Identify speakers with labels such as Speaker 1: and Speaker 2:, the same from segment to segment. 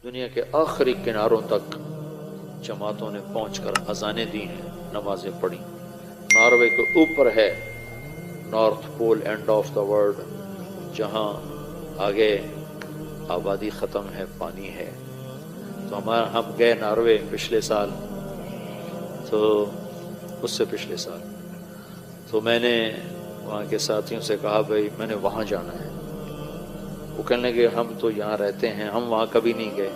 Speaker 1: دنیا کے آخری کناروں تک جماعتوں نے پہنچ کر اذانیں دی ہیں، نمازیں پڑھی۔ ناروے کے اوپر ہے north pole end of the world, جہاں آگے آبادی ختم ہے، پانی ہے۔ تو ہم گئے ناروے پچھلے سال، تو اس سے پچھلے سال، تو میں نے وہاں کے ساتھیوں سے کہا بھائی میں نے وہاں جانا ہے۔ وہ کہنے لگے ہم تو یہاں رہتے ہیں، ہم وہاں کبھی نہیں گئے،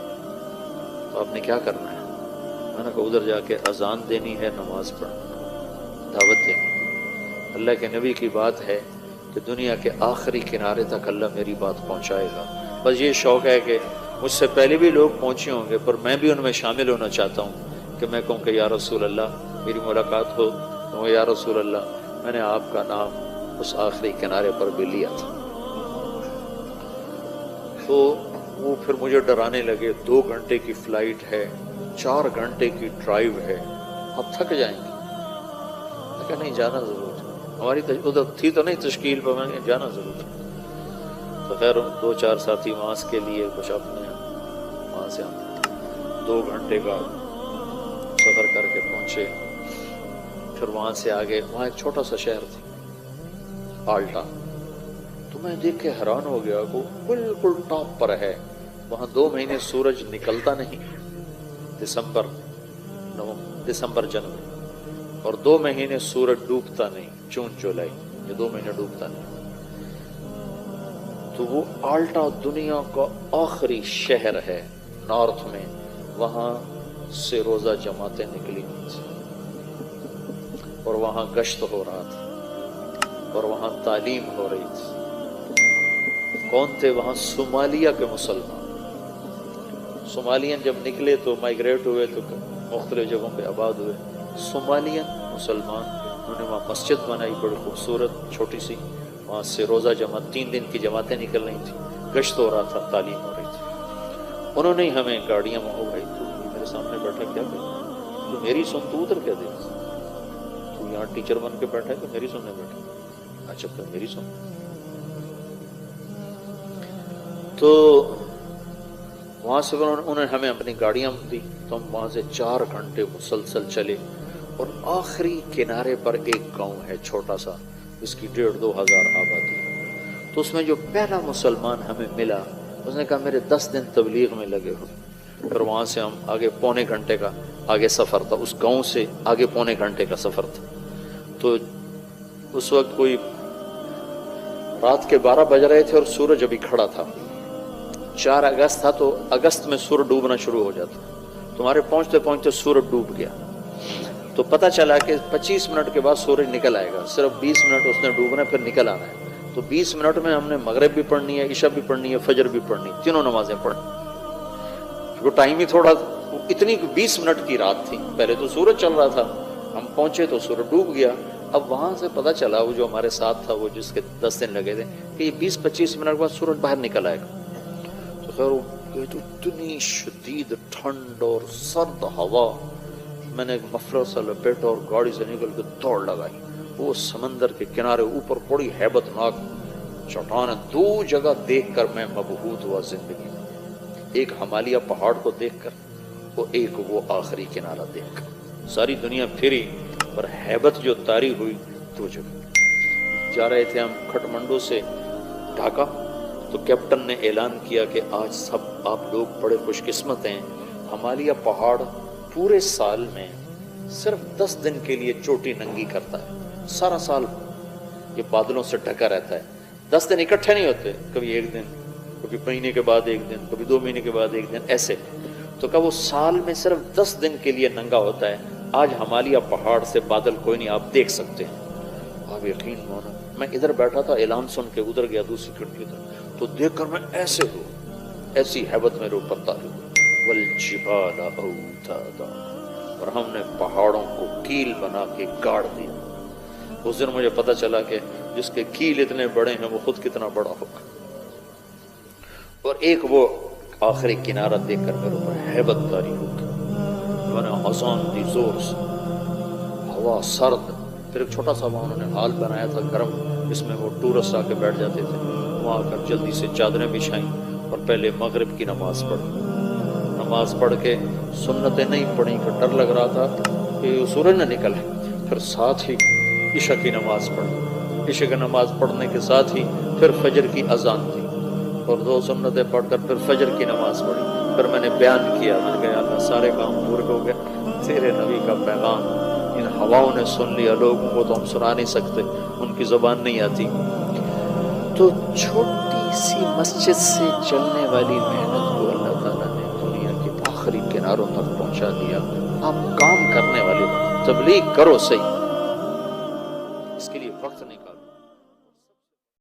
Speaker 1: تو آپ نے کیا کرنا ہے؟ میں نے کہا ادھر جا کے اذان دینی ہے، نماز پڑھنا، دعوت دینی ہے۔ اللہ کے نبی کی بات ہے کہ دنیا کے آخری کنارے تک اللہ میری بات پہنچائے گا۔ بس یہ شوق ہے کہ مجھ سے پہلے بھی لوگ پہنچے ہوں گے، پر میں بھی ان میں شامل ہونا چاہتا ہوں کہ میں کہوں کہ یا رسول اللہ میری ملاقات ہو، تو یا رسول اللہ میں نے آپ کا نام اس آخری کنارے پر بھی لیا تھا۔ تو وہ پھر مجھے ڈرانے لگے، 2 گھنٹے کی فلائٹ ہے، 4 گھنٹے کی ڈرائیو ہے، آپ تھک جائیں گے۔ میں کہا نہیں، جانا ضرور ہے، ہماری ادھر تھی تو نہیں تشکیل پر، میں نے جانا ضرور ہے۔ تو خیر 2-4 ساتھی وہاں کے لیے کچھ اپنے وہاں سے ہم 2 گھنٹے کا سفر کر کے پہنچے۔ پھر وہاں سے آگے، وہاں ایک چھوٹا سا شہر تھی آلٹا، تو میں دیکھ کے حیران ہو گیا کہ بالکل ٹاپ پر ہے۔ وہاں 2 مہینے سورج نکلتا نہیں، دسمبر جنوری، اور 2 مہینے سورج ڈوبتا نہیں، جون جولائی، یہ 2 مہینے ڈوبتا نہیں۔ تو وہ آلٹا دنیا کا آخری شہر ہے نارتھ میں، وہاں سے روزہ جماعتیں نکلی ہوئی تھی، اور وہاں گشت ہو رہا تھا، اور وہاں تعلیم ہو رہی تھی۔ کون تھے وہاں؟ صومالیہ کے مسلمان۔ صومالین جب نکلے تو مائیگریٹ ہوئے تو مختلف جگہوں پہ آباد ہوئے۔ صومالین مسلمان، انہوں نے وہاں مسجد بنائی بڑی خوبصورت چھوٹی سی، وہاں سے روزہ جماعت 3 دن کی جماعتیں نکل رہی تھیں، گشت ہو رہا تھا، تعلیم ہو رہی تھی۔ انہوں نے ہمیں گاڑیاں میں، بھائی تو میرے سامنے بیٹھا کیا کر، تو میری سن، تو ادھر کیا دے، تو یہاں ٹیچر بن کے بیٹھا ہے تو میری سننے بیٹھا، اچھا پھر میری سن۔ تو وہاں سے انہوں نے ہمیں اپنی گاڑیاں دی، تو ہم وہاں سے 4 گھنٹے مسلسل چلے، اور آخری کنارے پر ایک گاؤں ہے چھوٹا سا، اس کی 1,500-2 ہزار آبادی ہے۔ تو اس میں جو پہلا مسلمان ہمیں ملا، اس نے کہا میرے 10 دن تبلیغ میں لگے ہو۔ پھر وہاں سے ہم آگے 1.25 گھنٹے کا آگے سفر تھا، اس گاؤں سے آگے 1.25 گھنٹے کا سفر تھا۔ تو اس وقت کوئی رات کے 12 بج رہے تھے اور سورج ابھی کھڑا تھا، 4 اگست تھا، تو اگست میں سورج ڈوبنا شروع ہو جاتا، تمہارے پہنچتے پہنچتے سورج ڈوب گیا۔ تو پتہ چلا کہ 25 منٹ کے بعد سورج نکل آئے گا، صرف 20 منٹ اس نے ڈوبنا ہے، پھر نکل آنا ہے۔ تو 20 منٹ میں ہم نے مغرب بھی پڑھنی ہے، عشاء بھی پڑھنی ہے، فجر بھی پڑھنی، تینوں نمازیں پڑھنی، کیونکہ ٹائم ہی تھوڑا، اتنی 20 منٹ کی رات تھی۔ پہلے تو سورج چل رہا تھا، ہم پہنچے تو سورج ڈوب گیا۔ اب وہاں سے پتہ چلا، وہ جو ہمارے ساتھ تھا، وہ جس کے 10 دن لگے تھے، کہ یہ 20-25 منٹ کے بعد سورج باہر نکل آئے گا۔ تو خیر یہ تو اتنی شدید ٹھنڈ اور سرد ہوا، میں نے ایک مفلر سا لپیٹا اور گاڑی سے نکل کے دوڑ لگائی۔ وہ سمندر کے کنارے اوپر بڑی ہیبت ناک چٹان، 2 جگہ دیکھ کر میں مبہوت ہوا زندگی میں، ایک ہمالیہ پہاڑ کو دیکھ کر، اور ایک وہ آخری کنارہ دیکھ کر۔ ساری دنیا پھری پر ہیبت جو طاری ہوئی 2 جگہ۔ جا رہے تھے ہم کھٹمنڈو سے ڈھاکہ، تو کیپٹن نے اعلان کیا کہ آج سب آپ لوگ بڑے خوش قسمت ہیں، ہمالیہ پہاڑ پورے سال میں صرف 10 دن کے لیے چوٹی ننگی کرتا ہے، سارا سال یہ بادلوں سے ڈھکا رہتا ہے، 10 دن اکٹھے نہیں ہوتے، کبھی 1 دن، کبھی مہینے کے بعد 1 دن، کبھی 2 مہینے کے بعد 1 دن، ایسے۔ تو کہا وہ سال میں صرف 10 دن کے لیے ننگا ہوتا ہے، آج ہمالیہ پہاڑ سے بادل کوئی نہیں، آپ دیکھ سکتے ہیں۔ آپ یقین مانو، میں ادھر بیٹھا تھا، اعلان سن کے ادھر گیا دوسری کھڑکی طرف، تو دیکھ کر میں ایسے ہوں، ایسی ہیبت میرے اوپر طاری ہوئی۔ والجبال اوتادا، اور ہم نے پہاڑوں کو کیل بنا کے گاڑ دیا۔ اس دن مجھے پتہ چلا کہ جس کے کیل اتنے بڑے ہیں وہ خود کتنا بڑا ہوگا۔ اور ایک وہ آخری کنارہ دیکھ کر میرے اوپر ہیبت طاری ہوگی، میں نے اذان دی زور سے، ہوا سرد، پھر ایک چھوٹا سا وہاں انہوں نے ہال بنایا تھا گرم، جس میں وہ ٹورسٹ آ کے بیٹھ جاتے تھے، وہاں آ کر جلدی سے چادریں بچھائیں اور پہلے مغرب کی نماز پڑھی۔ نماز پڑھ کے سنتیں نہیں پڑھی کہ ڈر لگ رہا تھا کہ سورج نہ نکلے، پھر ساتھ ہی عشاء کی نماز پڑھی، عشاء کی نماز پڑھنے کے ساتھ ہی پھر فجر کی اذان تھی اور 2 سنتیں پڑھ کر پھر فجر کی نماز پڑھی۔ پھر میں نے بیان کیا، میں نے کہا اللہ سارے کام پورے ہو گئے، تیرے نبی کا پیغام ان ہواؤں نے سن لیا، لوگوں کو تو ہم سنا نہیں سکتے، ان کی زبان نہیں آتی۔ تو چھوٹی سی مسجد سے چلنے والی محنت کو اللہ تعالیٰ نے دنیا کے آخری کناروں تک پہنچا دیا۔ آپ کام کرنے والے تبلیغ کرو صحیح،